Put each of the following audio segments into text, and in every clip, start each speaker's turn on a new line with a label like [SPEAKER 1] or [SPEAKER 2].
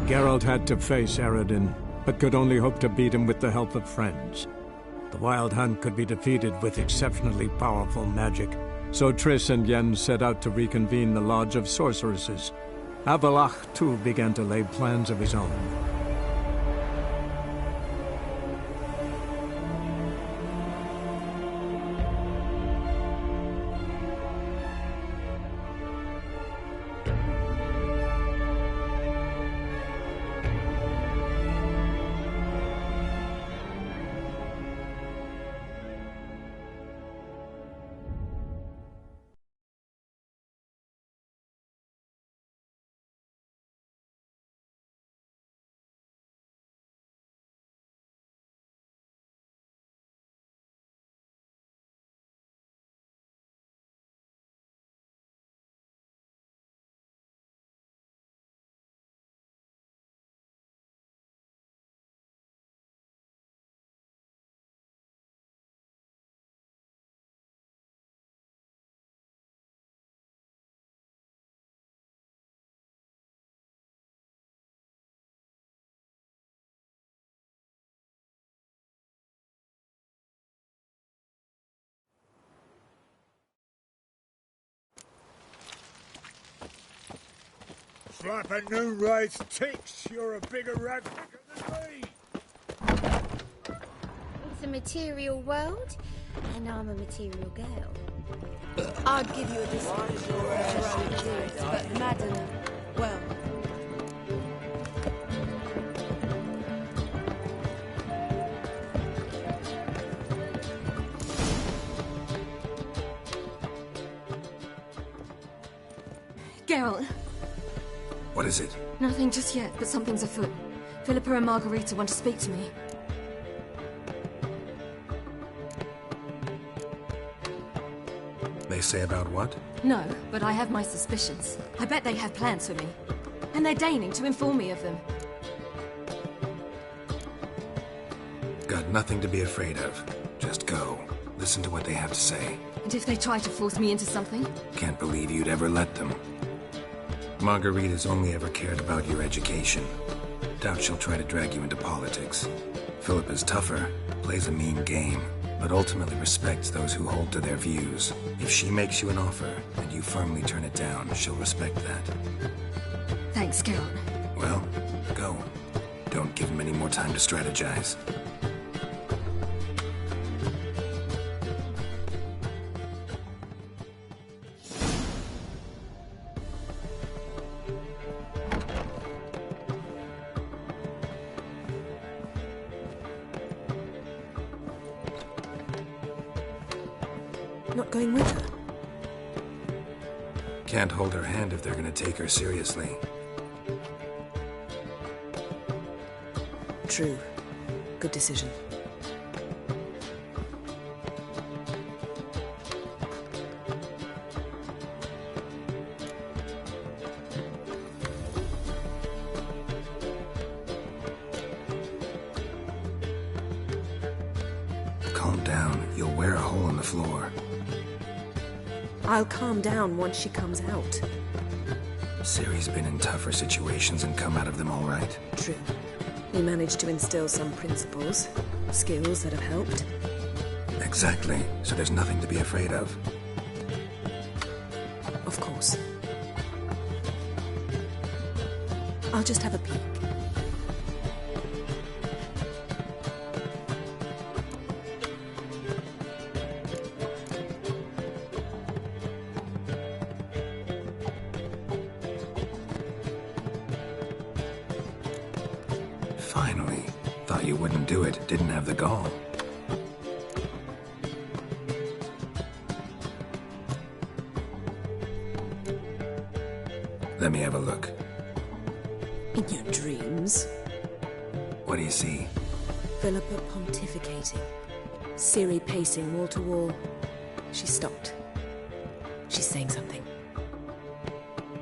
[SPEAKER 1] Geralt had to face Eredin, but could only hope to beat him with the help of friends. The Wild Hunt could be defeated with exceptionally powerful magic, so Triss and Yen set out to reconvene the Lodge of Sorceresses. Avalach, too, began to lay plans of his own.
[SPEAKER 2] Slap a new race ticks, you're a bigger rat than me.
[SPEAKER 3] It's a material world, and I'm a material girl. I'd give you a discount for heroic deeds, but Madden, well...
[SPEAKER 4] Geralt.
[SPEAKER 5] What is it?
[SPEAKER 4] Nothing just yet, but something's afoot. Philippa and Margarita want to speak to me.
[SPEAKER 5] They say about what?
[SPEAKER 4] No, but I have my suspicions. I bet they have plans for me. And they're deigning to inform me of them.
[SPEAKER 5] Got nothing to be afraid of. Just go. Listen to what they have to say.
[SPEAKER 4] And if they try to force me into something?
[SPEAKER 5] Can't believe you'd ever let them. Margarita's only ever cared about your education. Doubt she'll try to drag you into politics. Philippa's tougher, plays a mean game, but ultimately respects those who hold to their views. If she makes you an offer, and you firmly turn it down, she'll respect that.
[SPEAKER 4] Thanks, Geralt.
[SPEAKER 5] Well, go. Don't give him any more time to strategize.
[SPEAKER 6] Not going with her?
[SPEAKER 5] Can't hold her hand if they're gonna take her seriously.
[SPEAKER 6] True. Good decision.
[SPEAKER 5] Calm down. You'll wear a hole in the floor.
[SPEAKER 6] I'll calm down once she comes out.
[SPEAKER 5] Ciri's been in tougher situations and come out of them all right.
[SPEAKER 6] True. We managed to instill some principles, skills that have helped.
[SPEAKER 5] Exactly. So there's nothing to be afraid of.
[SPEAKER 6] Of course. I'll just have a peek.
[SPEAKER 5] Finally. Thought you wouldn't do it. Didn't have the gall. Let me have a look.
[SPEAKER 6] In your dreams?
[SPEAKER 5] What do you see?
[SPEAKER 6] Philippa pontificating. Ciri pacing wall to wall. She stopped. She's saying something.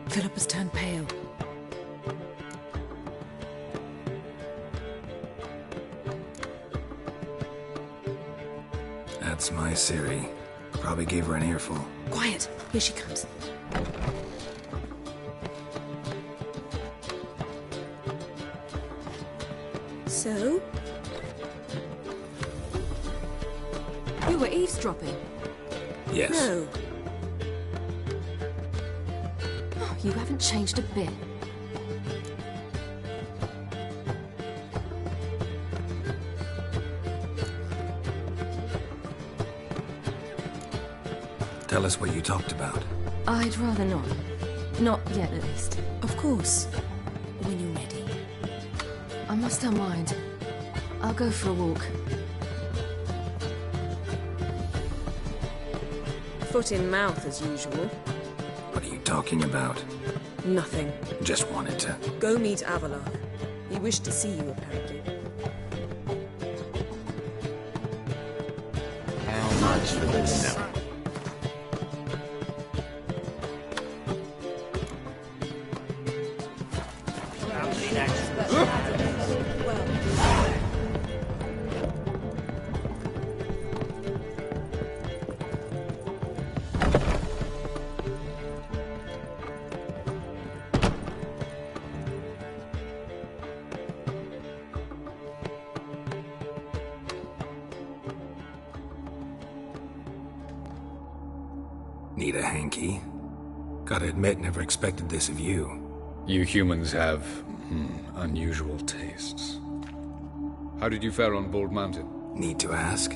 [SPEAKER 6] Philippa's turned pale.
[SPEAKER 5] That's my Ciri. Probably gave her an earful.
[SPEAKER 6] Quiet! Here she comes. So?
[SPEAKER 4] You were eavesdropping.
[SPEAKER 5] Yes.
[SPEAKER 6] No.
[SPEAKER 4] Oh, you haven't changed a bit.
[SPEAKER 5] Tell us what you talked about.
[SPEAKER 4] I'd rather not. Not yet, at least.
[SPEAKER 6] Of course. When you're ready.
[SPEAKER 4] I must unwind. I'll go for a walk.
[SPEAKER 6] Foot in mouth, as usual.
[SPEAKER 5] What are you talking about?
[SPEAKER 6] Nothing.
[SPEAKER 5] Just wanted to...
[SPEAKER 6] Go meet Avalar. He wished to see you, apparently.
[SPEAKER 2] How much for this?
[SPEAKER 5] Need a hanky? Gotta admit, never expected this of you.
[SPEAKER 7] You humans have unusual tastes. How did you fare on Bald Mountain?
[SPEAKER 5] Need to ask?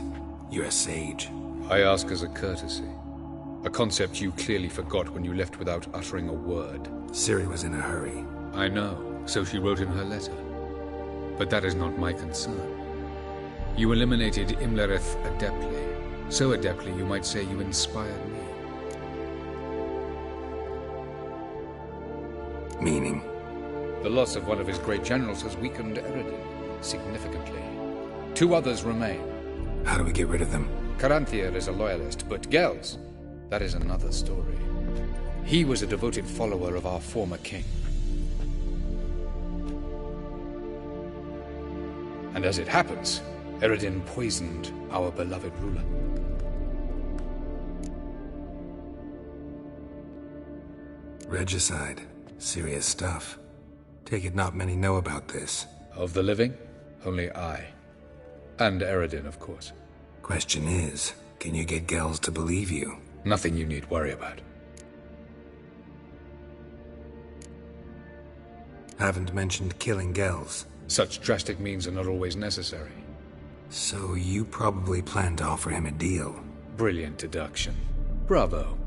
[SPEAKER 5] You're a sage.
[SPEAKER 7] I ask as a courtesy. A concept you clearly forgot when you left without uttering a word.
[SPEAKER 5] Ciri was in a hurry.
[SPEAKER 7] I know, so she wrote in her letter. But that is not my concern. You eliminated Imlerith adeptly. So adeptly, you might say you inspired me.
[SPEAKER 5] Meaning?
[SPEAKER 7] The loss of one of his great generals has weakened Eredin significantly. 2 others remain.
[SPEAKER 5] How do we get rid of them?
[SPEAKER 7] Caranthir is a loyalist, but Gels, that is another story. He was a devoted follower of our former king. And as it happens, Eredin poisoned our beloved ruler.
[SPEAKER 5] Regicide. Serious stuff. Take it not many know about this.
[SPEAKER 7] Of the living, only I. And Eredin, of course.
[SPEAKER 5] Question is, can you get Gels to believe you?
[SPEAKER 7] Nothing you need worry about.
[SPEAKER 5] Haven't mentioned killing Gels.
[SPEAKER 7] Such drastic means are not always necessary.
[SPEAKER 5] So you probably plan to offer him a deal.
[SPEAKER 7] Brilliant deduction. Bravo.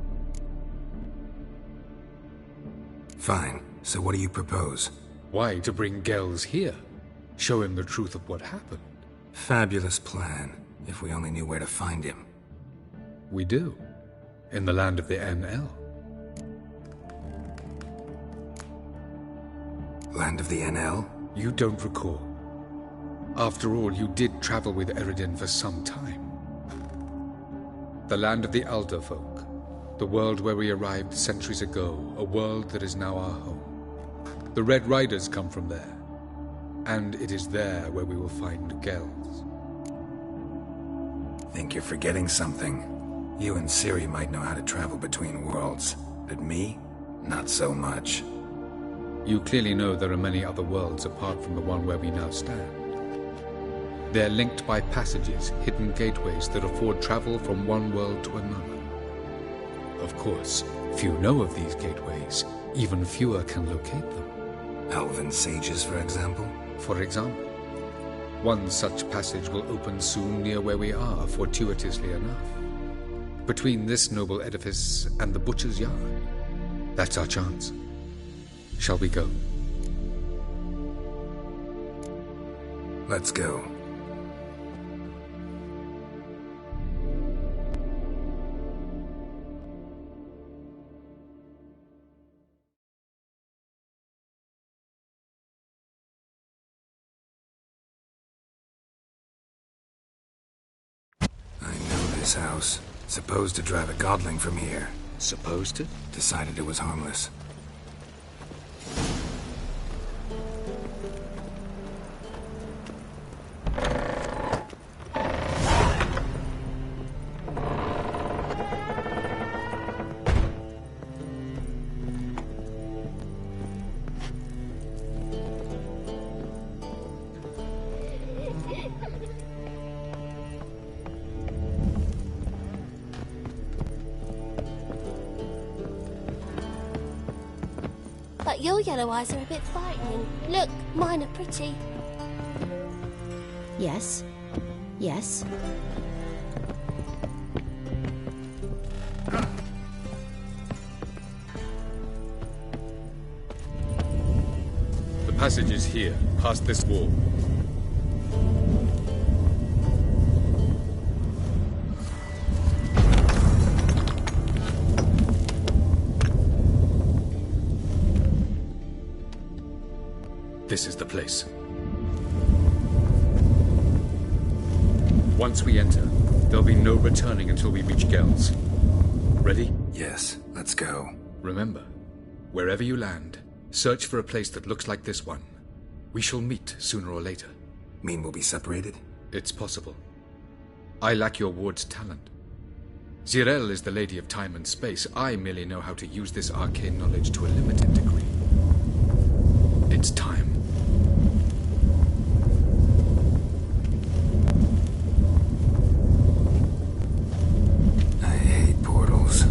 [SPEAKER 5] Fine. So what do you propose?
[SPEAKER 7] Why, to bring Gels here? Show him the truth of what happened.
[SPEAKER 5] Fabulous plan, if we only knew where to find him.
[SPEAKER 7] We do. In the land of the NL.
[SPEAKER 5] Land of the NL?
[SPEAKER 7] You don't recall. After all, you did travel with Eredin for some time. The land of the Alder folk. The world where we arrived centuries ago. A world that is now our home. The Red Riders come from there. And it is there where we will find Gels.
[SPEAKER 5] Think you're forgetting something. You and Ciri might know how to travel between worlds. But me? Not so much.
[SPEAKER 7] You clearly know there are many other worlds apart from the one where we now stand. They're linked by passages, hidden gateways that afford travel from one world to another. Of course, few know of these gateways. Even fewer can locate them.
[SPEAKER 5] Elven sages, for example?
[SPEAKER 7] For example. One such passage will open soon near where we are, fortuitously enough. Between this noble edifice and the butcher's yard. That's our chance. Shall we go?
[SPEAKER 5] Let's go. This house. Supposed to drive a godling from here.
[SPEAKER 7] Supposed to?
[SPEAKER 5] Decided it was harmless.
[SPEAKER 3] your yellow eyes are a bit frightening. Look, mine are pretty.
[SPEAKER 6] Yes. Yes.
[SPEAKER 7] The passage is here, past this wall. This is the place. Once we enter, there'll be no returning until we reach Gel's. Ready?
[SPEAKER 5] Yes, let's go.
[SPEAKER 7] Remember, wherever you land, search for a place that looks like this one. We shall meet sooner or later.
[SPEAKER 5] Mean we'll be separated?
[SPEAKER 7] It's possible. I lack your ward's talent. Zirel is the lady of time and space. I merely know how to use this arcane knowledge to a limited degree. It's time.
[SPEAKER 5] I hate portals.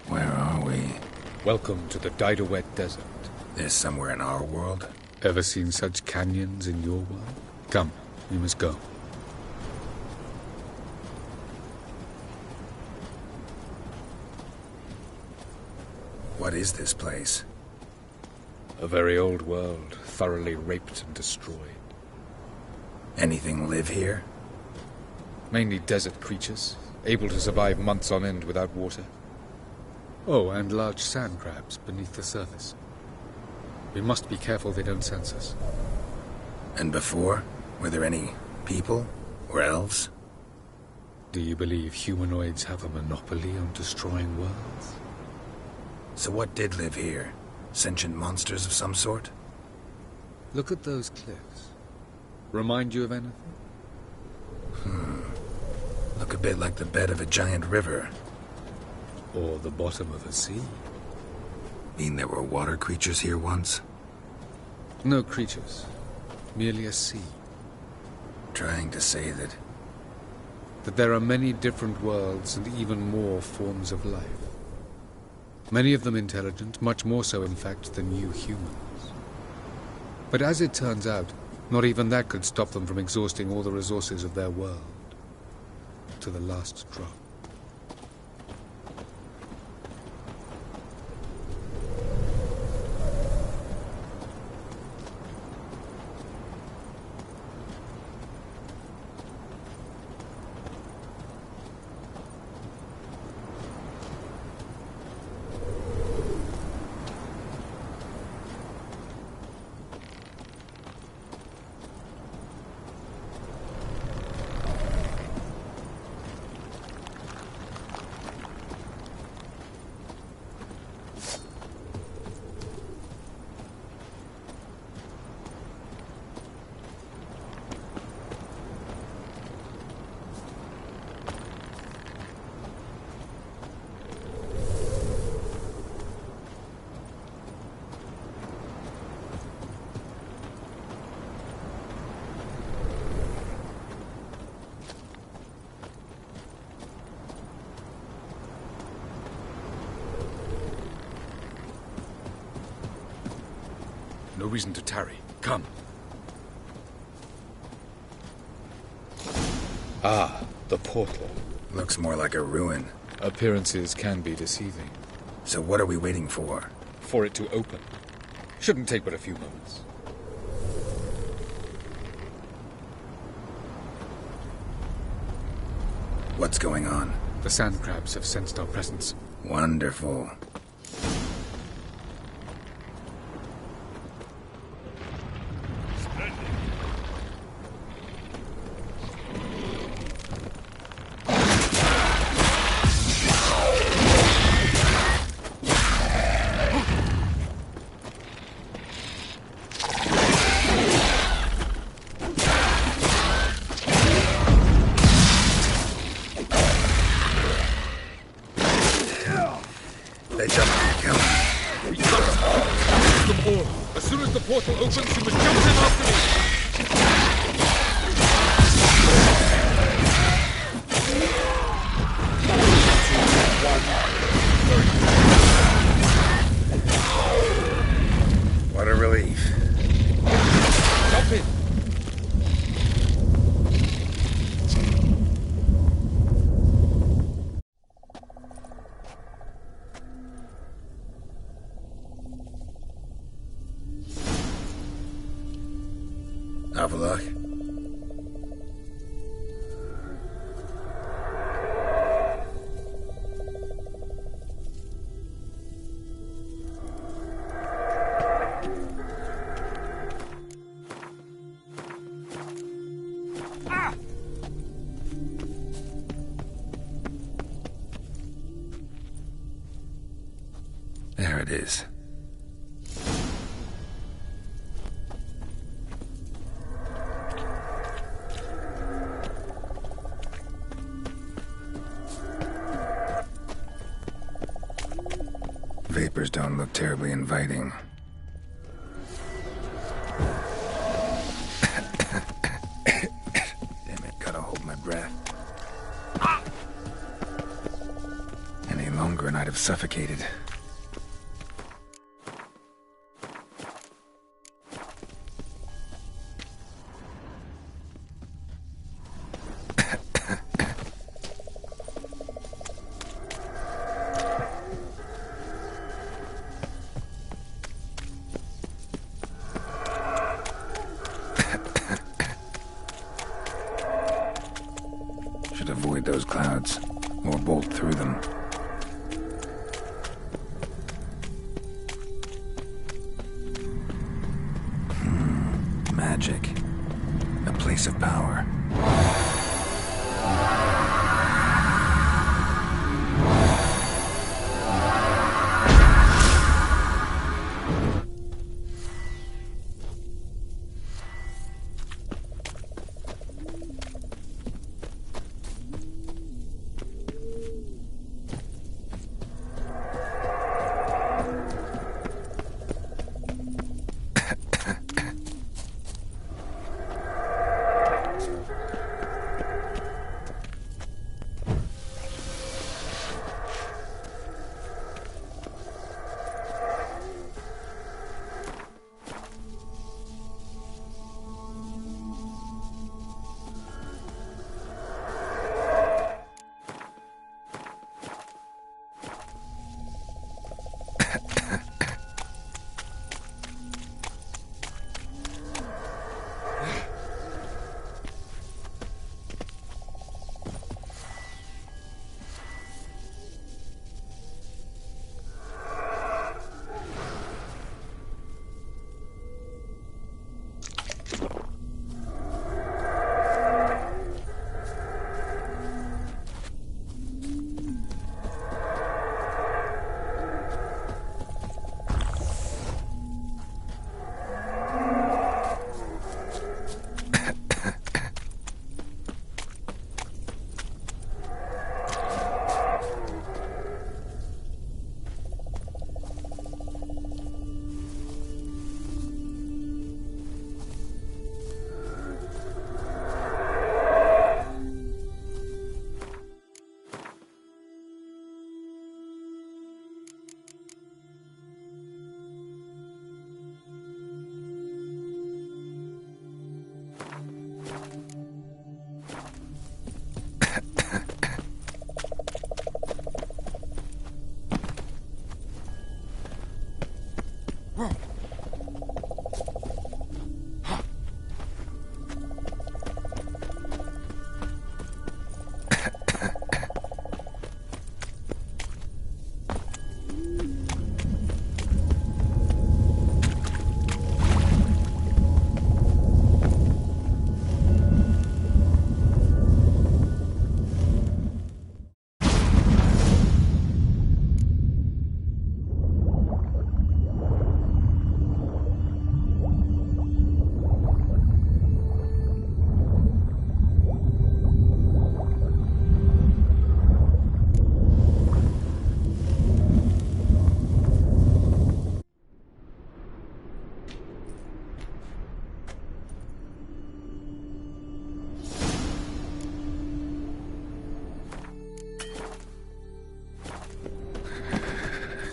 [SPEAKER 5] Where are we?
[SPEAKER 7] Welcome to the Didowet Desert.
[SPEAKER 5] This somewhere in our world?
[SPEAKER 7] Ever seen such canyons in your world? Come, we must go.
[SPEAKER 5] What is this place?
[SPEAKER 7] A very old world, thoroughly raped and destroyed.
[SPEAKER 5] Anything live here?
[SPEAKER 7] Mainly desert creatures, able to survive months on end without water. Oh, and large sand crabs beneath the surface. We must be careful they don't sense us.
[SPEAKER 5] And before? Were there any people? Or elves?
[SPEAKER 7] Do you believe humanoids have a monopoly on destroying worlds?
[SPEAKER 5] So what did live here? Sentient monsters of some sort?
[SPEAKER 7] Look at those cliffs. Remind you of anything?
[SPEAKER 5] Look a bit like the bed of a giant river.
[SPEAKER 7] Or the bottom of a sea?
[SPEAKER 5] Mean there were water creatures here once?
[SPEAKER 7] No creatures. Merely a sea.
[SPEAKER 5] Trying to say that...
[SPEAKER 7] That there are many different worlds and even more forms of life. Many of them intelligent, much more so in fact than you humans. But as it turns out, not even that could stop them from exhausting all the resources of their world. To the last drop. No reason to tarry. Come. Ah, the portal.
[SPEAKER 5] Looks more like a ruin.
[SPEAKER 7] Appearances can be deceiving.
[SPEAKER 5] So what are we waiting for?
[SPEAKER 7] For it to open. Shouldn't take but a few moments.
[SPEAKER 5] What's going on?
[SPEAKER 7] The sand crabs have sensed our presence.
[SPEAKER 5] Wonderful. They jumped to kill him.
[SPEAKER 7] We can't them all. As soon as the portal opens, you must jump in after me.
[SPEAKER 5] What a relief.
[SPEAKER 7] Jump in.
[SPEAKER 5] Have a look. There it is. Vapors don't look terribly inviting. Damn it, gotta hold my breath. Any longer and I'd have suffocated. Should avoid those clouds, or bolt through them. Magic. A place of power.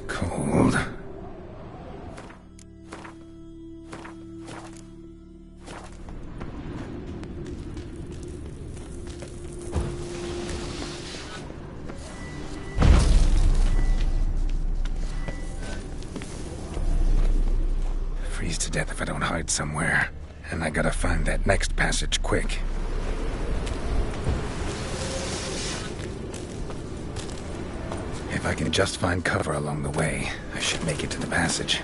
[SPEAKER 5] Cold. Freeze to death if I don't hide somewhere. And I gotta find that next passage quick. If I can just find cover along the way, I should make it to the passage.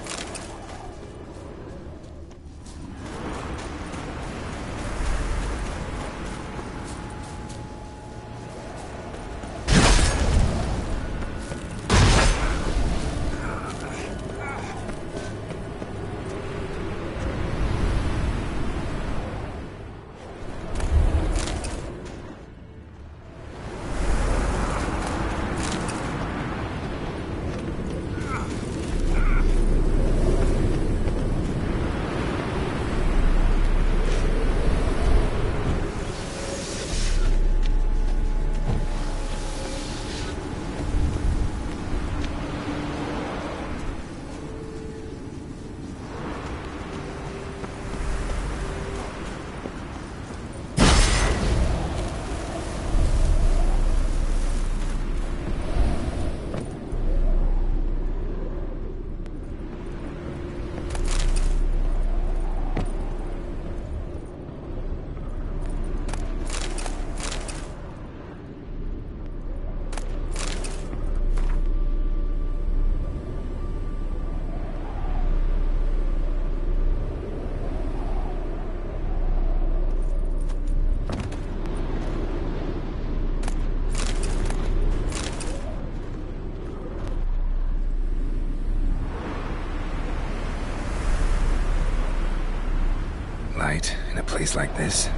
[SPEAKER 5] Light in a place like this?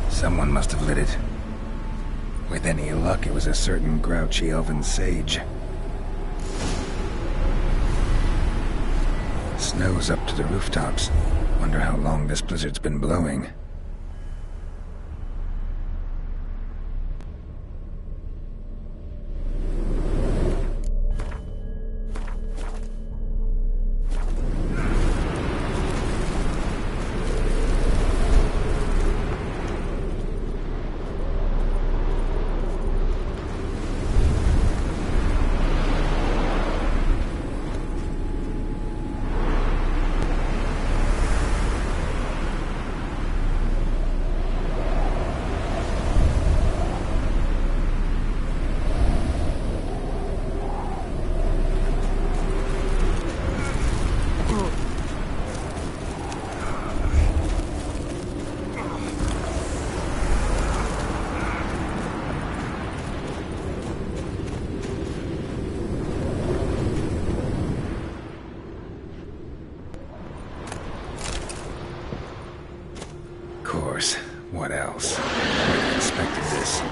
[SPEAKER 5] Someone must have lit it. With any luck, it was a certain grouchy elven sage. Snow's up to the rooftops. Wonder how long this blizzard's been blowing. What else? I expected this.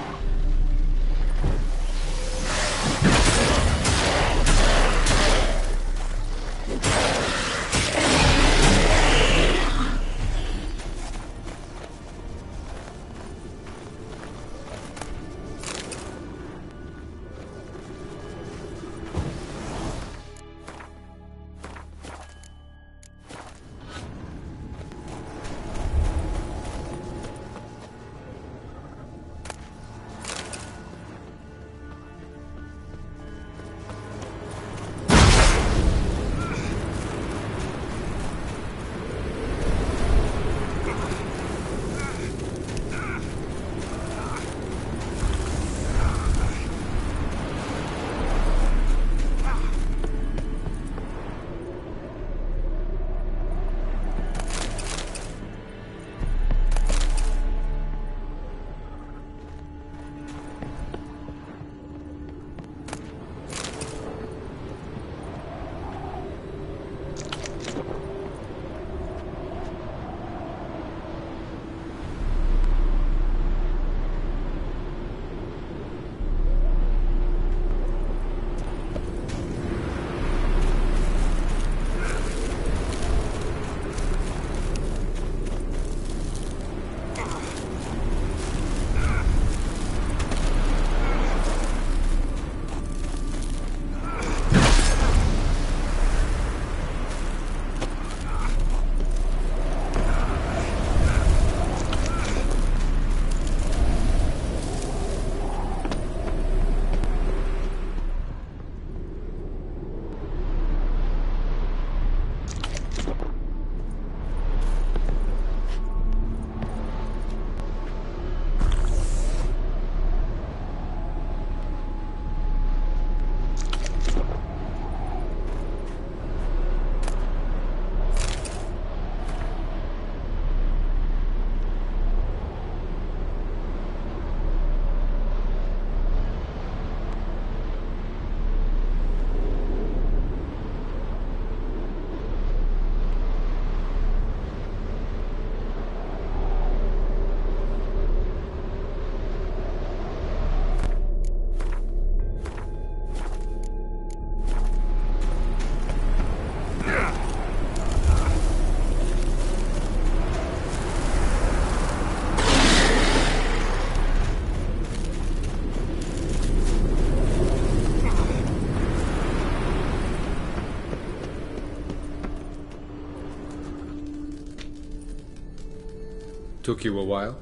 [SPEAKER 7] Took you a while?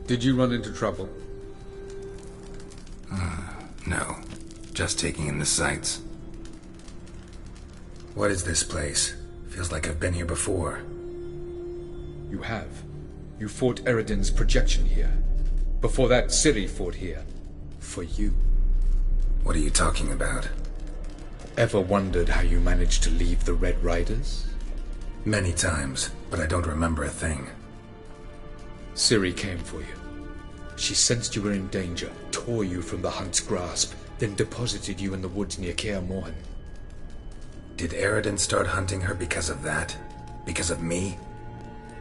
[SPEAKER 7] Did you run into trouble?
[SPEAKER 5] No. Just taking in the sights. What is this place? Feels like I've been here before.
[SPEAKER 7] You have. You fought Eridan's projection here. Before that, Ciri fought here. For you.
[SPEAKER 5] What are you talking about?
[SPEAKER 7] Ever wondered how you managed to leave the Red Riders?
[SPEAKER 5] Many times, but I don't remember a thing.
[SPEAKER 7] Ciri came for you. She sensed you were in danger, tore you from the Hunt's grasp, then deposited you in the woods near Kaer Morhen.
[SPEAKER 5] Did Eridan start hunting her because of that? Because of me?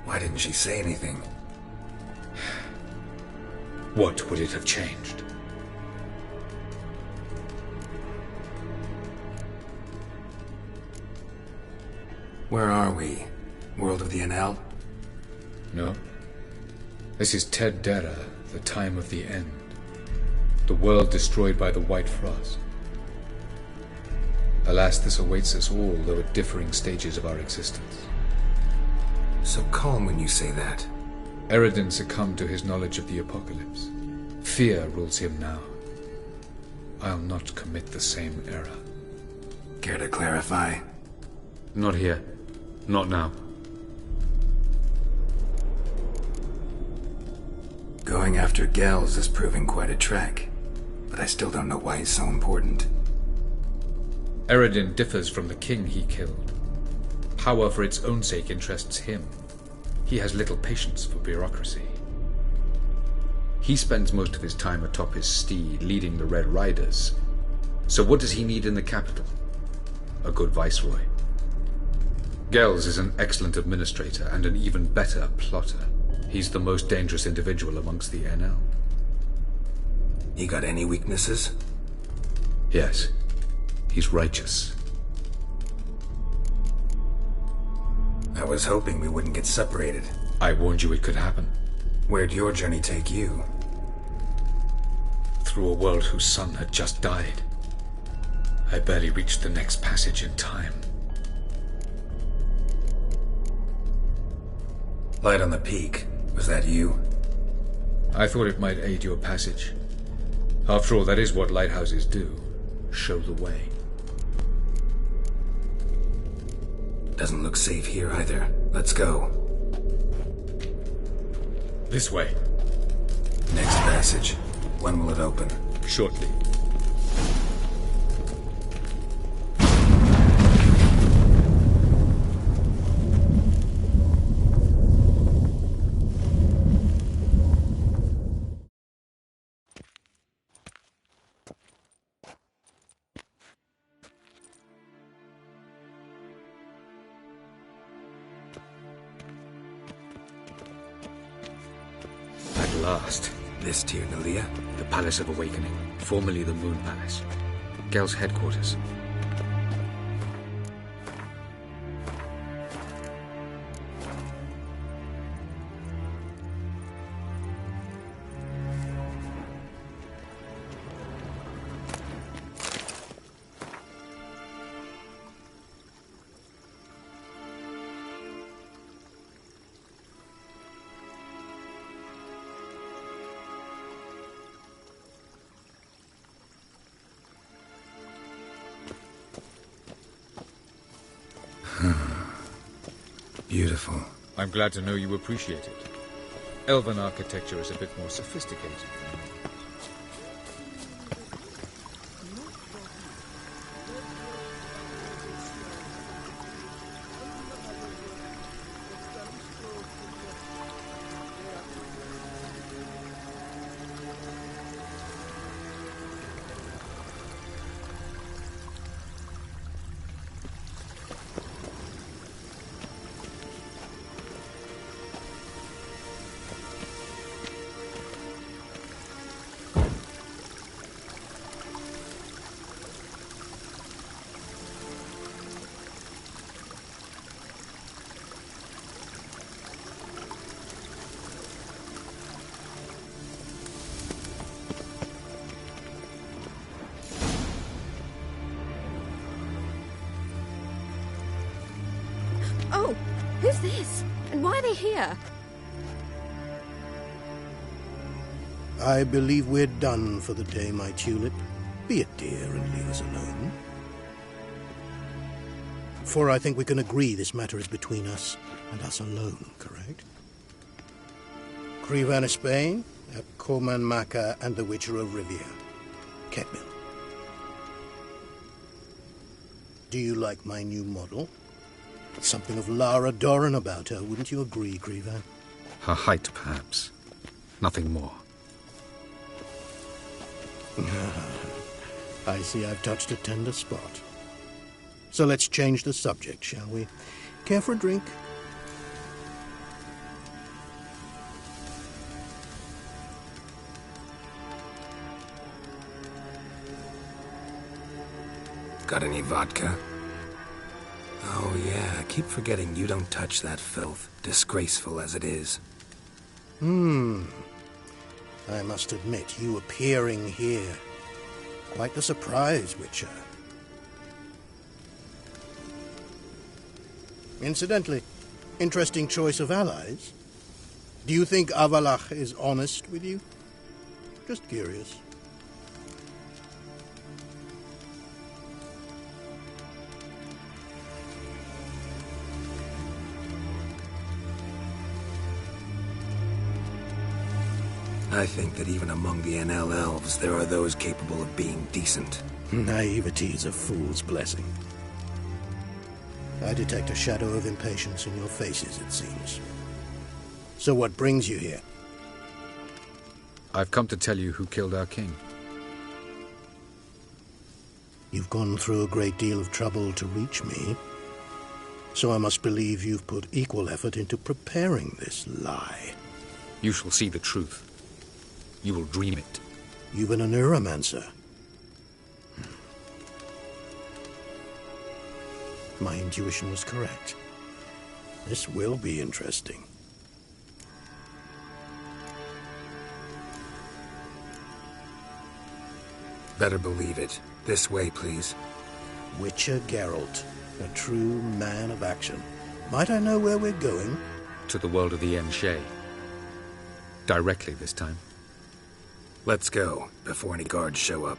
[SPEAKER 5] Why didn't she say anything?
[SPEAKER 7] What would it have changed?
[SPEAKER 5] Where are we? World of the NL?
[SPEAKER 7] No. This is Ted Dera, the time of the end. The world destroyed by the White Frost. Alas, this awaits us all, though at differing stages of our existence.
[SPEAKER 5] So calm when you say that.
[SPEAKER 7] Eridan succumbed to his knowledge of the apocalypse. Fear rules him now. I'll not commit the same error.
[SPEAKER 5] Care to clarify?
[SPEAKER 7] Not here. Not now.
[SPEAKER 5] Going after Gels is proving quite a trek, but I still don't know why he's so important.
[SPEAKER 7] Eridan differs from the king he killed. Power for its own sake interests him. He has little patience for bureaucracy. He spends most of his time atop his steed, leading the Red Riders. So what does he need in the capital? A good viceroy. Gels is an excellent administrator and an even better plotter. He's the most dangerous individual amongst the NL.
[SPEAKER 5] He got any weaknesses?
[SPEAKER 7] Yes. He's righteous.
[SPEAKER 5] I was hoping we wouldn't get separated.
[SPEAKER 7] I warned you it could happen.
[SPEAKER 5] Where'd your journey take you?
[SPEAKER 7] Through a world whose son had just died. I barely reached the next passage in time.
[SPEAKER 5] Light on the peak. Was that you?
[SPEAKER 7] I thought it might aid your passage. After all, that is what lighthouses do. Show the way.
[SPEAKER 5] Doesn't look safe here either. Let's go.
[SPEAKER 7] This way.
[SPEAKER 5] Next passage. When will it open?
[SPEAKER 7] Shortly. Last.
[SPEAKER 5] This Tyr Nalia?
[SPEAKER 7] The Palace of Awakening, formerly the Moon Palace. Gel's headquarters.
[SPEAKER 5] Beautiful.
[SPEAKER 7] I'm glad to know you appreciate it. Elven architecture is a bit more sophisticated.
[SPEAKER 4] Oh, who's this? And why are they here?
[SPEAKER 8] I believe we're done for the day, my tulip. Be a dear and leave us alone. For I think we can agree this matter is between us and us alone, correct? Krivan of Spain, Koman Maka, and the Witcher of Rivia. Ketman. Do you like my new model? Something of Lara Doran about her, wouldn't you agree, Krivan?
[SPEAKER 7] Her height, perhaps. Nothing more.
[SPEAKER 8] I see I've touched a tender spot. So let's change the subject, shall we? Care for a drink?
[SPEAKER 5] Got any vodka? Oh yeah, I keep forgetting you don't touch that filth, disgraceful as it is.
[SPEAKER 8] I must admit, you appearing here, quite the surprise, Witcher. Incidentally, interesting choice of allies. Do you think Avalach is honest with you? Just curious.
[SPEAKER 5] I think that even among the NL elves, there are those capable of being decent.
[SPEAKER 8] Naivety is a fool's blessing. I detect a shadow of impatience in your faces, it seems. So what brings you here?
[SPEAKER 7] I've come to tell you who killed our king.
[SPEAKER 8] You've gone through a great deal of trouble to reach me, so I must believe you've put equal effort into preparing this lie.
[SPEAKER 7] You shall see the truth. You will dream it.
[SPEAKER 8] You've been a neuromancer. My intuition was correct. This will be interesting.
[SPEAKER 5] Better believe it. This way, please.
[SPEAKER 8] Witcher Geralt, a true man of action. Might I know where we're going?
[SPEAKER 7] To the world of the Enshe. Directly this time.
[SPEAKER 5] Let's go, before any guards show up.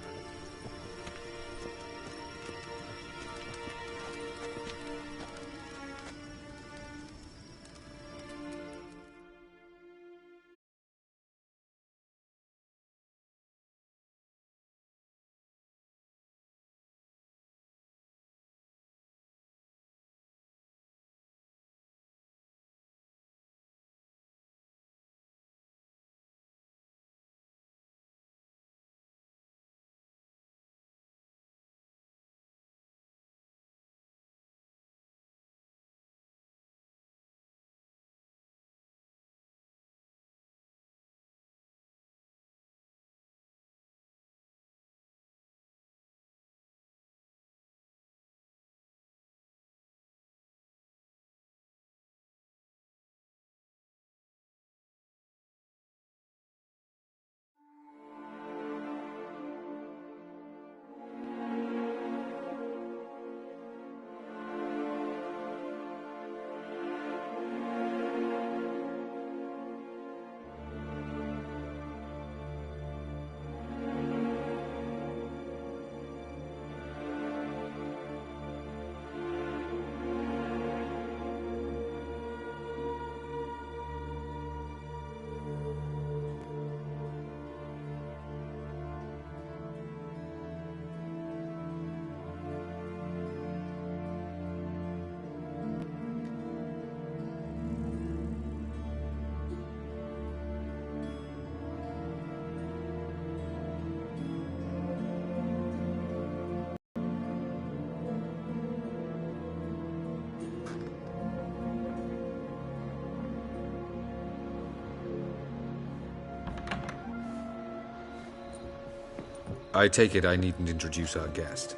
[SPEAKER 7] I take it I needn't introduce our guest.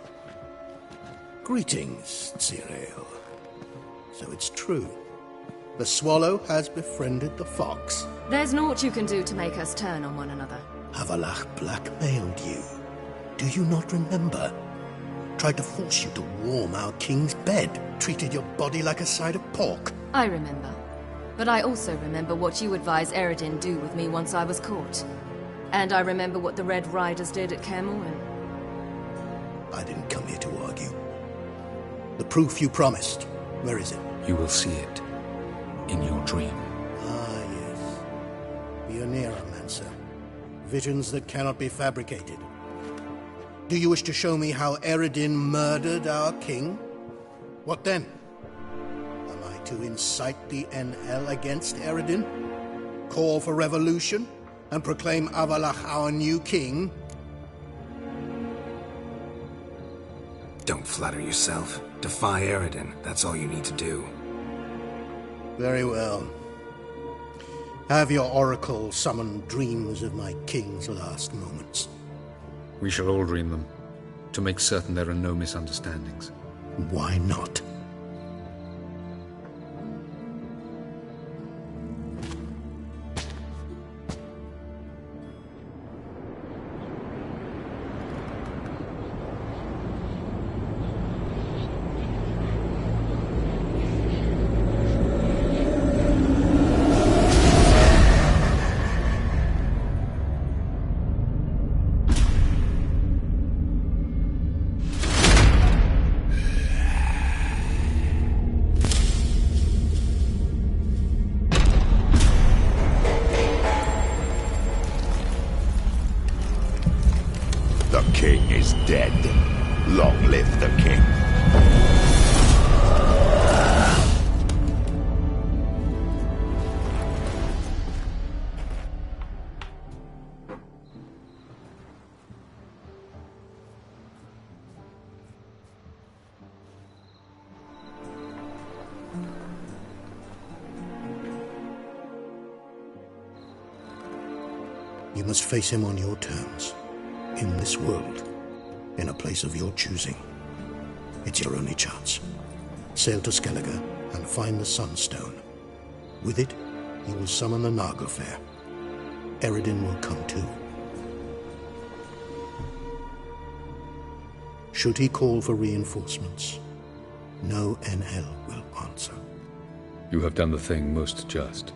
[SPEAKER 8] Greetings, Cyril. So it's true. The swallow has befriended the fox.
[SPEAKER 4] There's naught you can do to make us turn on one another.
[SPEAKER 8] Avalach blackmailed you. Do you not remember? Tried to force you to warm our king's bed. Treated your body like a side of pork.
[SPEAKER 4] I remember. But I also remember what you advised Eredin do with me once I was caught. And I remember what the Red Riders did at Kaer Morhen.
[SPEAKER 8] I didn't come here to argue. The proof you promised, where is it?
[SPEAKER 5] You will see it in your dream.
[SPEAKER 8] Ah, yes. The Oneiromancer. Visions that cannot be fabricated. Do you wish to show me how Eredin murdered our king? What then? Am I to incite the NL against Eredin? Call for revolution? And proclaim Avalach our new king?
[SPEAKER 5] Don't flatter yourself. Defy Eredin. That's all you need to do.
[SPEAKER 8] Very well. Have your oracle summon dreams of my king's last moments.
[SPEAKER 7] We shall all dream them, to make certain there are no misunderstandings.
[SPEAKER 8] Why not?
[SPEAKER 2] The king is dead. Long live the king.
[SPEAKER 8] You must face him on your terms. In this world, in a place of your choosing. It's your only chance. Sail to Skellige and find the Sunstone. With it, you will summon the Nagelfair. Eredin will come too. Should he call for reinforcements, no NL will answer.
[SPEAKER 7] You have done the thing most just.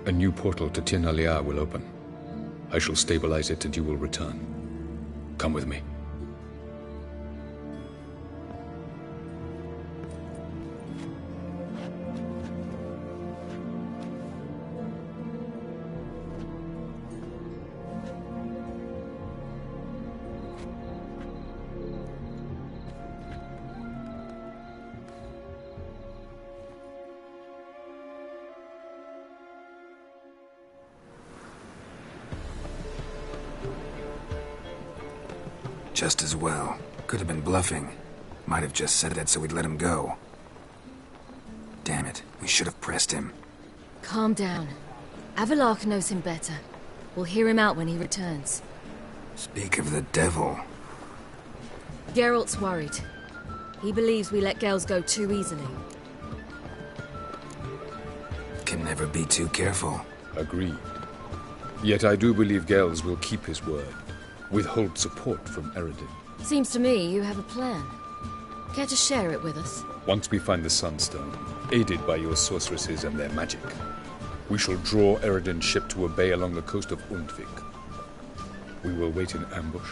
[SPEAKER 7] A new portal to Tir Nalia will open. I shall stabilize it and you will return. Come with me.
[SPEAKER 5] Just as well. Could have been bluffing. Might have just said that so we'd let him go. Damn it, we should have pressed him.
[SPEAKER 4] Calm down. Avalach knows him better. We'll hear him out when he returns.
[SPEAKER 5] Speak of the devil.
[SPEAKER 4] Geralt's worried. He believes we let Gels go too easily.
[SPEAKER 5] Can never be too careful.
[SPEAKER 7] Agreed. Yet I do believe Gels will keep his word. Withhold support from Eredin.
[SPEAKER 4] Seems to me you have a plan. Care to share it with us?
[SPEAKER 7] Once we find the Sunstone, aided by your sorceresses and their magic, we shall draw Eredin's ship to a bay along the coast of Undvik. We will wait in ambush,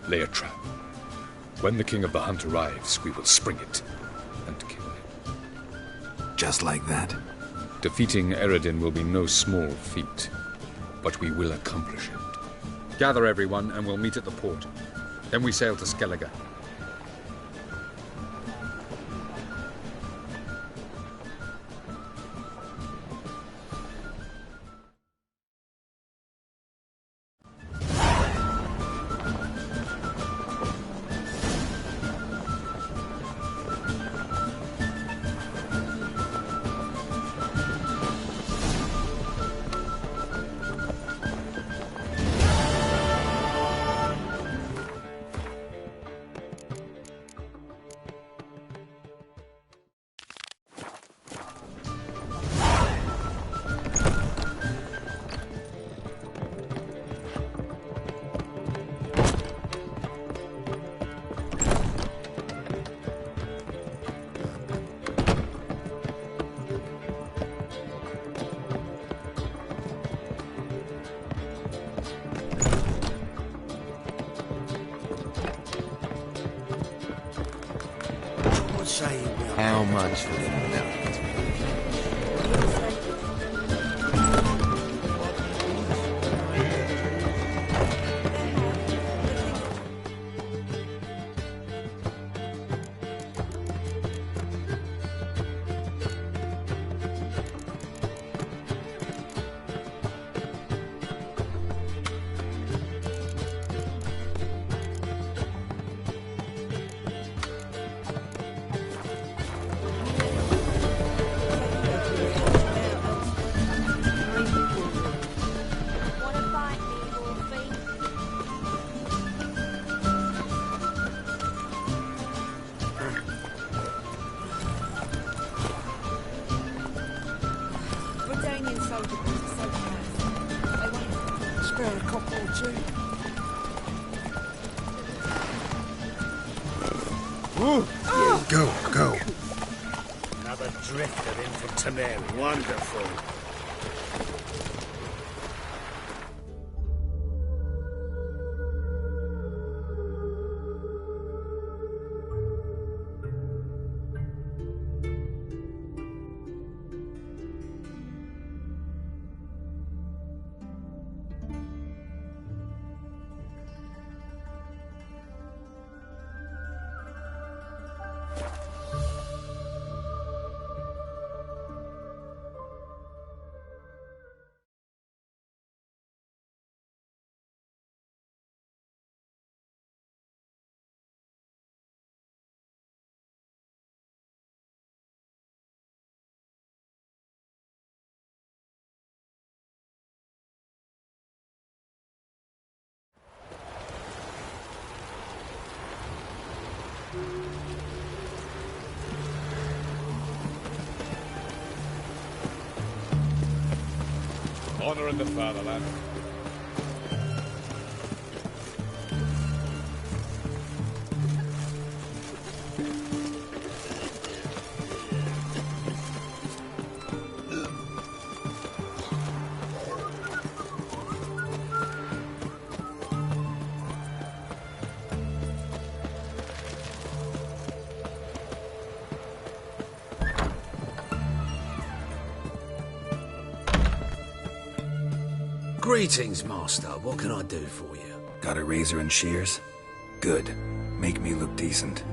[SPEAKER 7] lay a trap. When the King of the Hunt arrives, we will spring it and kill him.
[SPEAKER 5] Just like that?
[SPEAKER 7] Defeating Eredin will be no small feat, but we will accomplish it. Gather everyone, and we'll meet at the port. Then we sail to Skellige.
[SPEAKER 2] say we are.
[SPEAKER 9] How much for the Americans?
[SPEAKER 2] Spare a couple or two.
[SPEAKER 5] Go, go.
[SPEAKER 2] Another drift of infantry. Wonderful. Honor in the fatherland.
[SPEAKER 10] Greetings, Master. What can I do for you?
[SPEAKER 5] Got a razor and shears? Good. Make me look decent.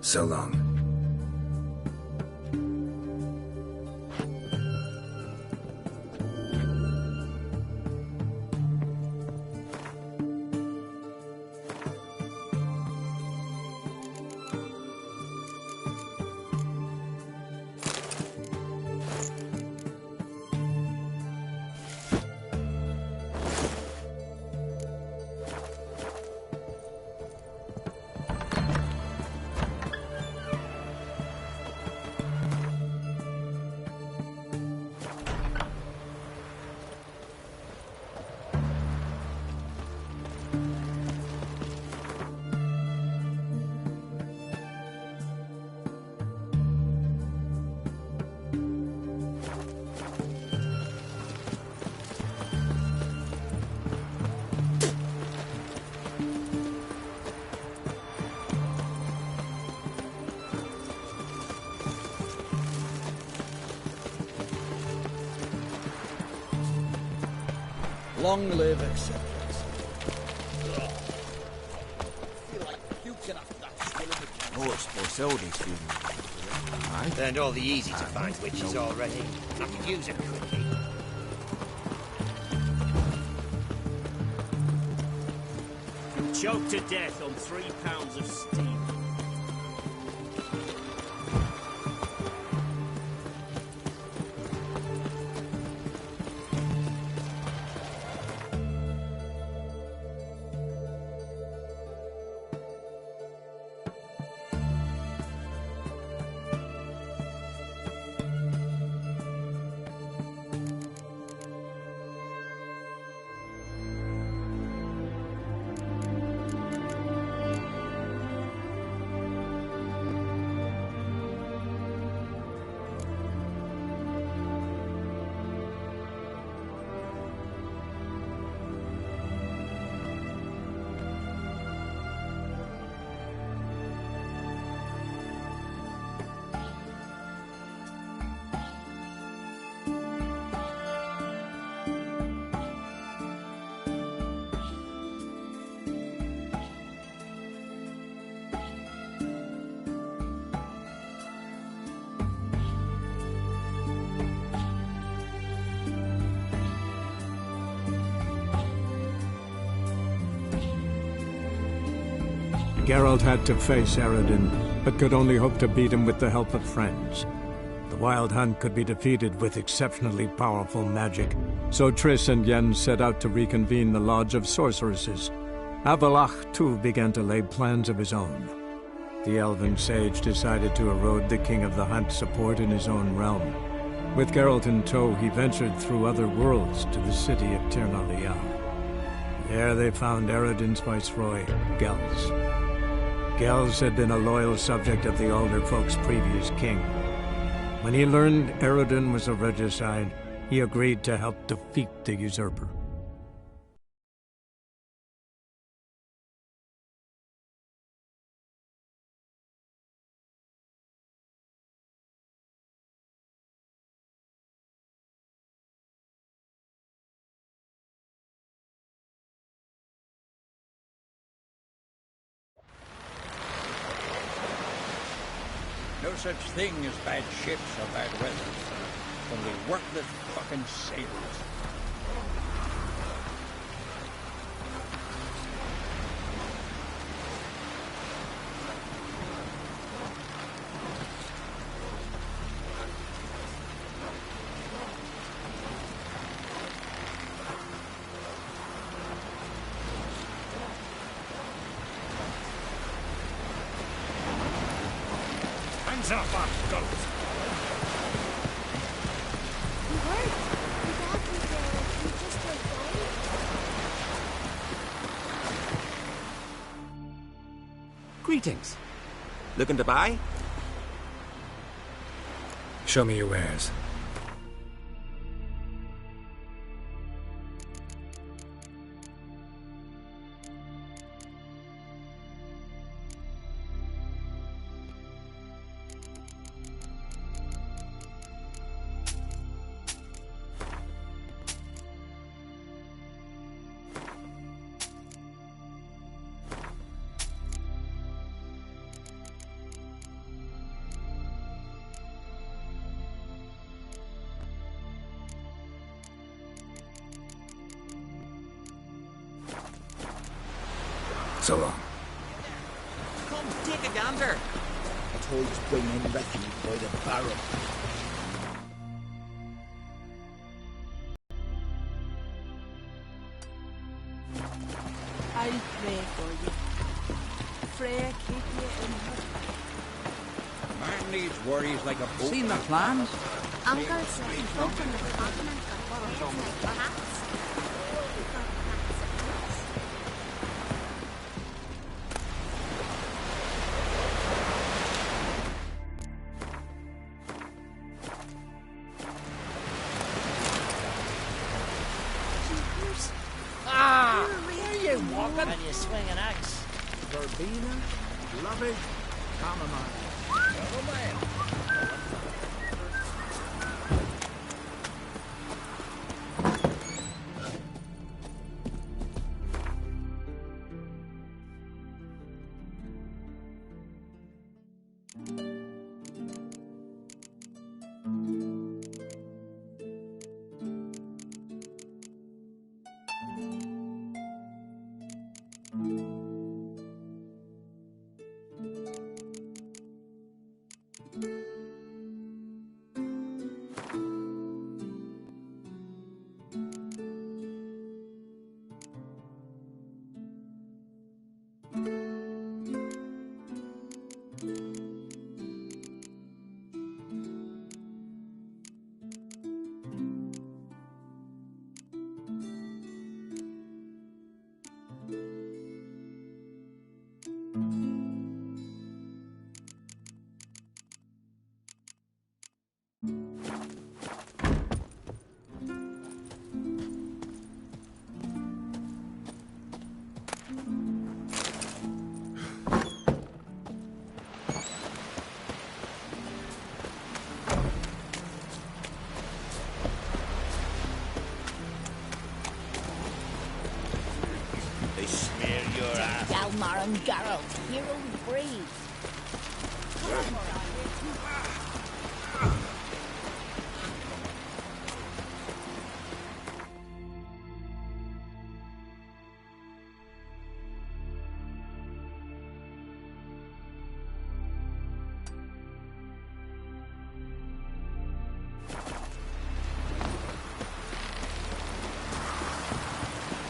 [SPEAKER 5] So long.
[SPEAKER 2] Long live acceptance. Feel like puking after that swill in the
[SPEAKER 9] Oh, it's for Silday's funeral. Aye.
[SPEAKER 10] And all the easy to find witches already. I could use a quickie.
[SPEAKER 11] You'll choke to death on 3 pounds of steam.
[SPEAKER 1] Geralt had to face Eredin, but could only hope to beat him with the help of friends. The Wild Hunt could be defeated with exceptionally powerful magic, so Triss and Yen set out to reconvene the Lodge of Sorceresses. Avalach, too, began to lay plans of his own. The elven sage decided to erode the King of the Hunt's support in his own realm. With Geralt in tow, he ventured through other worlds to the city of Tir na Lial. There they found Eredin's viceroy, Gels. Gels had been a loyal subject of the Alder Folk's previous king. When he learned Eredin was a regicide, he agreed to help defeat the usurper.
[SPEAKER 2] No such thing as bad ships or bad weather. Only worthless fucking sailors. Hands up, goats!
[SPEAKER 3] You weren't. Your dad was there. You just went down.
[SPEAKER 9] Greetings. Looking to buy?
[SPEAKER 5] Show me your wares. So long.
[SPEAKER 10] Come take a gander.
[SPEAKER 2] The toys bring in refuge by the barrel.
[SPEAKER 12] I'll pray for you. Freya, keep you in her.
[SPEAKER 2] Man needs worries like a boat.
[SPEAKER 12] Seen the plans?
[SPEAKER 3] Uncle's folk on the continent got kids like cats.
[SPEAKER 10] And you swing an axe.
[SPEAKER 2] Verbena, lovage, chamomile.
[SPEAKER 13] Almar and Geralt, heroes breathe.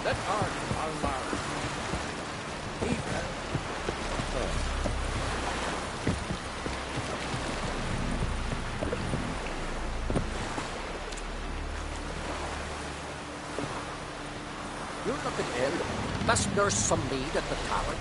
[SPEAKER 2] Let Ard Almar.
[SPEAKER 14] You're looking ill. Must nurse some mead at the tavern.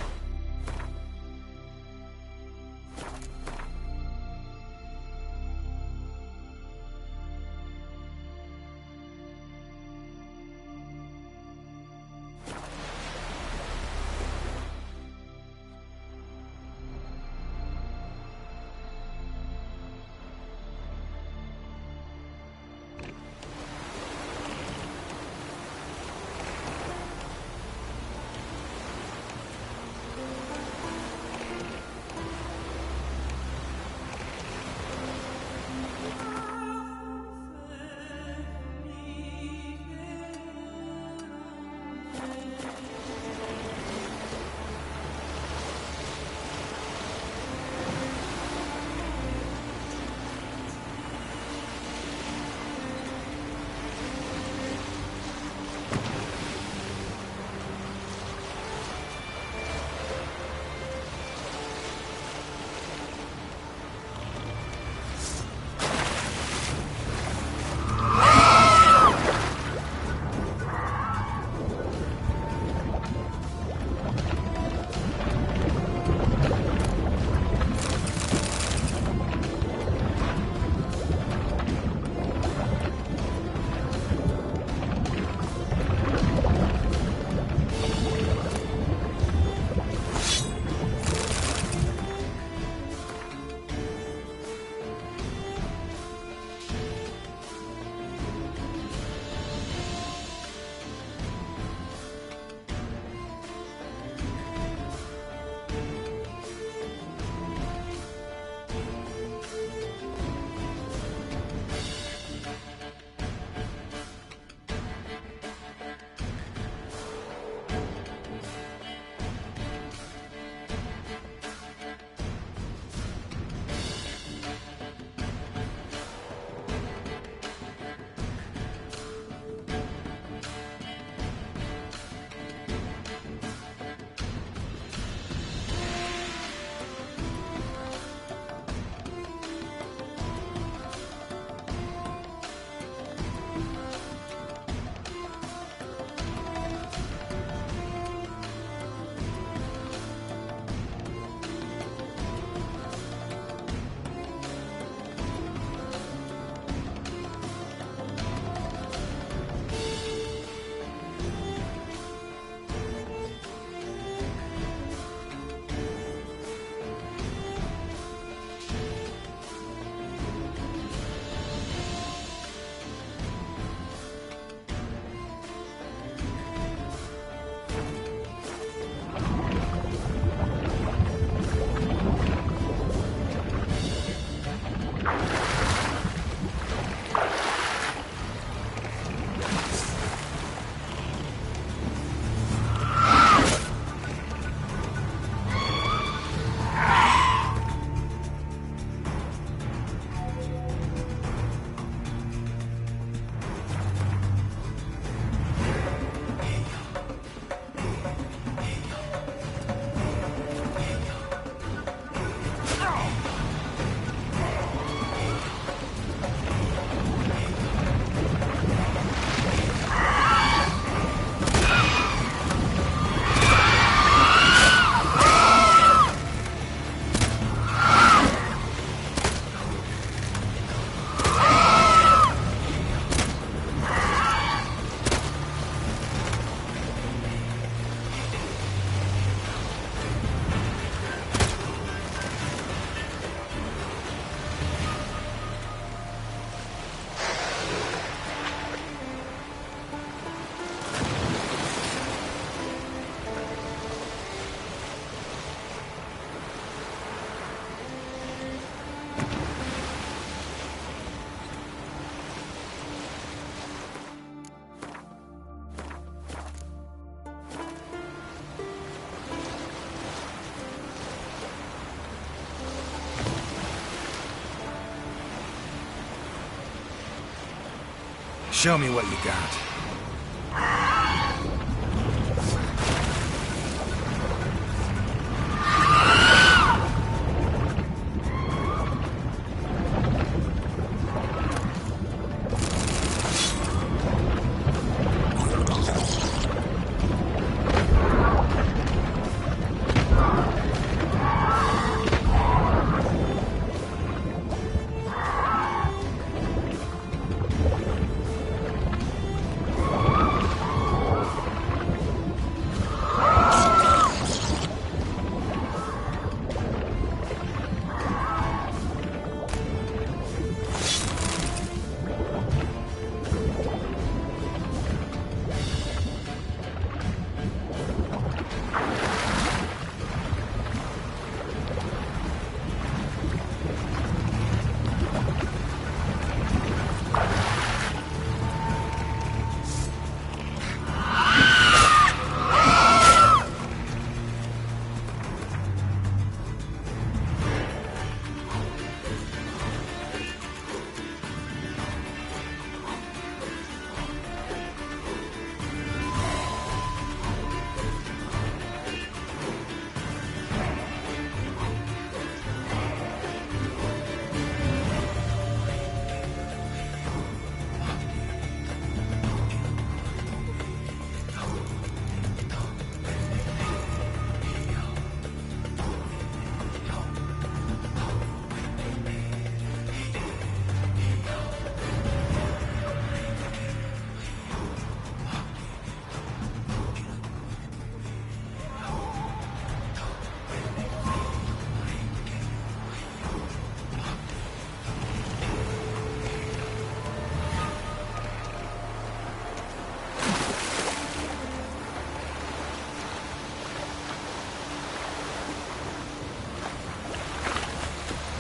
[SPEAKER 5] Show me what you got.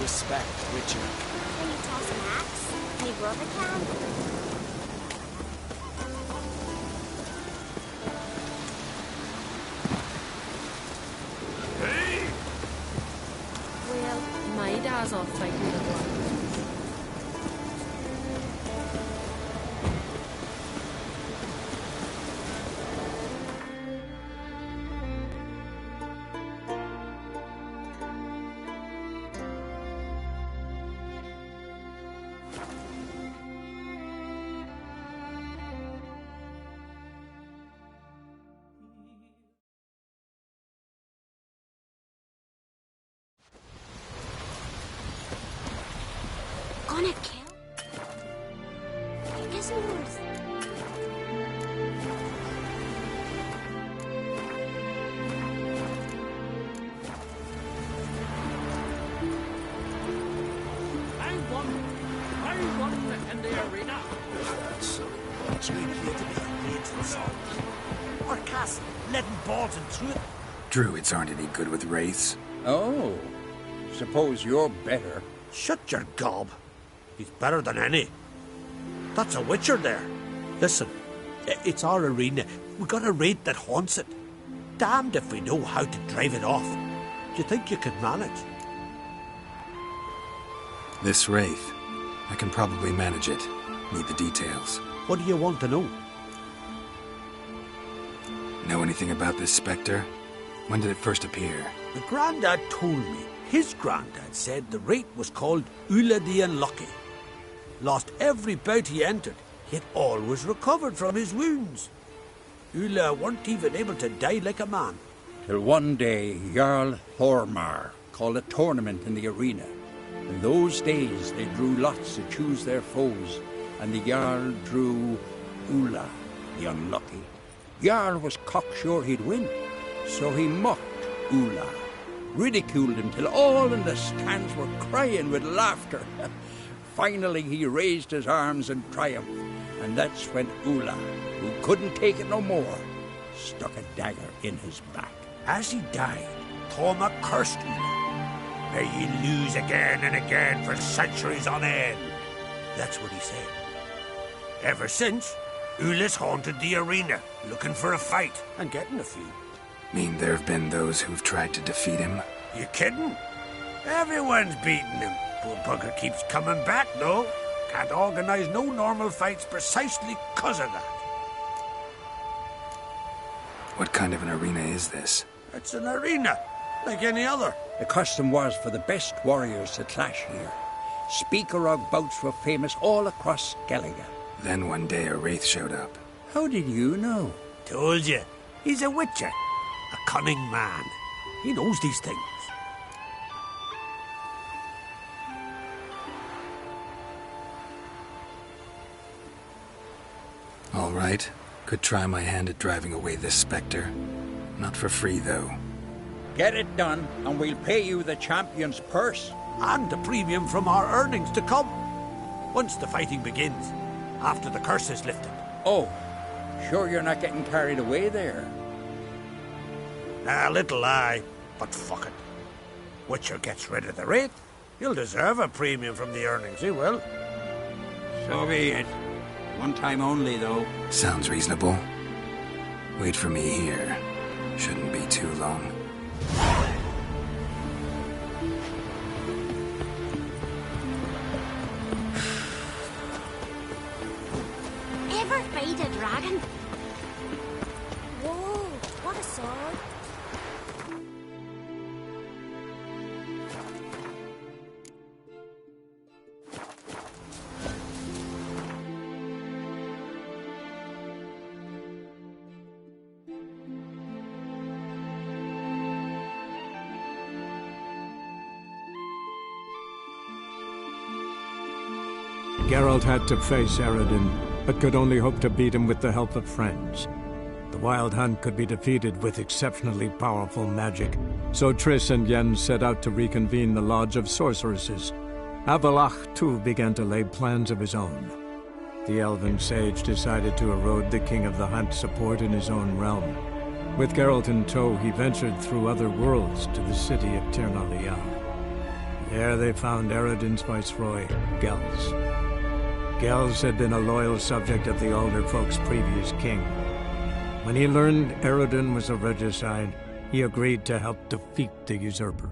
[SPEAKER 10] Respect, Witcher.
[SPEAKER 13] Can you toss an axe? My brother can.
[SPEAKER 10] Hey!
[SPEAKER 6] Well, my dad's off fighting the war.
[SPEAKER 13] Gonna kill? It isn't worth.
[SPEAKER 11] I won in the arena.
[SPEAKER 10] So, what you in here to be a great insult? Or cast leaden balls and through it?
[SPEAKER 5] Druids aren't any good with wraiths.
[SPEAKER 2] Oh, suppose you're better.
[SPEAKER 10] Shut your gob. He's better than any. That's a witcher there. Listen, it's our arena. We got a wraith that haunts it. Damned if we know how to drive it off. Do you think you could manage?
[SPEAKER 5] This wraith. I can probably manage it. Need the details.
[SPEAKER 10] What do you want to know?
[SPEAKER 5] Know anything about this spectre? When did it first appear?
[SPEAKER 10] The Grandad told me. His Grandad said the wraith was called Ulla the Unlucky. Lost every bout he entered, yet always recovered from his wounds. Ulla weren't even able to die like a man.
[SPEAKER 2] Till one day, Jarl Thormar called a tournament in the arena. In those days, they drew lots to choose their foes, and the Jarl drew Ulla the Unlucky. Jarl was cocksure he'd win, so he mocked Ulla, ridiculed him till all in the stands were crying with laughter. Finally, he raised his arms in triumph, and that's when Ulla, who couldn't take it no more, stuck a dagger in his back.
[SPEAKER 10] As he died, Thormar cursed Ulla. May ye lose again and again for centuries on end. That's what he said. Ever since, Ulla's haunted the arena, looking for a fight and getting a few.
[SPEAKER 5] Mean there have been those who've tried to defeat him?
[SPEAKER 10] You kidding? Everyone's beating him. Poor bugger keeps coming back, though. can't organize no normal fights precisely 'cause of that.
[SPEAKER 5] What kind of an arena is this?
[SPEAKER 10] It's an arena, like any other.
[SPEAKER 2] The custom was for the best warriors to clash here. Speaker-og bouts were famous all across Skellige.
[SPEAKER 5] Then one day a wraith showed up.
[SPEAKER 2] How did you know?
[SPEAKER 10] Told you, he's a witcher. A cunning man. He knows these things.
[SPEAKER 5] All right. Could try my hand at driving away this specter. Not for free, though.
[SPEAKER 2] Get it done, and we'll pay you the champion's purse.
[SPEAKER 10] And the premium from our earnings to come. Once the fighting begins, after the curse is lifted.
[SPEAKER 2] Oh, sure you're not getting carried away there?
[SPEAKER 10] A little lie, but fuck it. Witcher gets rid of the rate. He'll deserve a premium from the earnings, he will.
[SPEAKER 2] So be it. One time only, though.
[SPEAKER 5] Sounds reasonable. Wait for me here. Shouldn't be too long.
[SPEAKER 13] Ever fight a dragon? Whoa, what a sword.
[SPEAKER 1] Geralt had to face Eredin, but could only hope to beat him with the help of friends. The Wild Hunt could be defeated with exceptionally powerful magic, so Triss and Yen set out to reconvene the Lodge of Sorceresses. Avalach, too, began to lay plans of his own. The elven sage decided to erode the King of the Hunt's support in his own realm. With Geralt in tow, he ventured through other worlds to the city of Tir na Lial. There they found Eredin's viceroy, Gels. Gels had been a loyal subject of the Alder Folk's previous king. When he learned Eredin was a regicide, he agreed to help defeat the usurper.